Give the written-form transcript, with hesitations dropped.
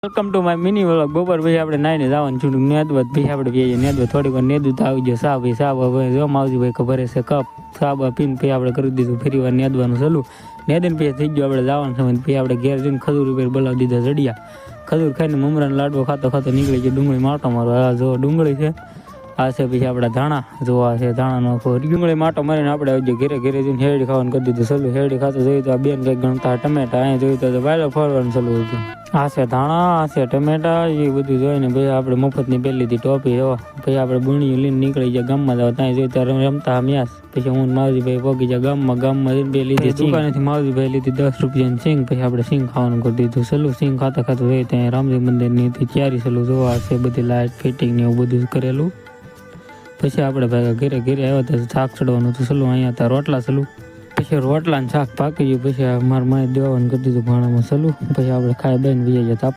Welcome to my mini vlog. બપોર પછી આપણે નાઈને જવાનું છું નેદવત. પછી આપણે જઈએ નેદવત. થોડીક વાર નેદવું તો આવી ગયો સા ભાઈ સા ભાઈ જો માવજીભાઈ ખબર છે કપ સાબા પીને પછી આપણે કરી દીધું ફરી વાર નેદવાનું ચાલુ. નેદીને પછી થઈ ગયો આપણે જવાનું સમય. પછી આપણે ઘેર જઈને ખજૂર ઉપર બોલાવી દીધા જડિયા. ખજૂર ખાઈને મમરાનો લાડવો ખાતો ખાતો નીકળી ગયો ડુંગળી માટો મારો. આ જો ડુંગળી છે, આ છે પછી આપણા ધાણા. જોવા છે ધાણાનો આખો ડુંગળી માટો મારીને આપણે આવી ઘેરે ઘેરે જઈને હેરડી ખાવાનું કરી દીધું ચાલુ. હેરડી ખાતો જોયું તો આ બેન કંઈક ગણતા ટમેટા, અહીંયા જોયું તો બાયલો ફરવાનું ચાલુ હતું. આ છે ધાણા, આ છે ટમેટા, એ બધું જોઈને ભાઈ આપણે મફતની પહેલી લીધી ટોપી એવા. પછી આપણે બુણીઓ લઈને નીકળી ગયા ગામમાં જવા. ત્યાં જોયું તો રમતા મ્યાસ. પછી હું માવજીભાઈ પગી ગયા ગામમાં જઈને બે લીધી દુકાનેથી માવજીભાઈ લીધી 10 રૂપિયાની સિંગ. પછી આપણે સિંગ ખાવાનું કરી દીધું ચાલુ. સિંગ ખાતા ખાતું જોયું ત્યાં રામજી મંદિરની હતી તૈયારી ચાલુ. જોવા છે બધી લાઇટ ફિટિંગ ને એવું બધું કરેલું. પછી આપણે ભાઈ ઘરે આવ્યા તો શાક ચડવાનું હતું ચાલુ. અહીંયા હતા રોટલા ચાલુ. પછી રોટલા ને શાક પાકી ગયું. પછી મારા માએ દેવાનું કરી દીધું ભાણામાં ચાલુ. પછી આપણે ખાઈ બેન વી ગયા.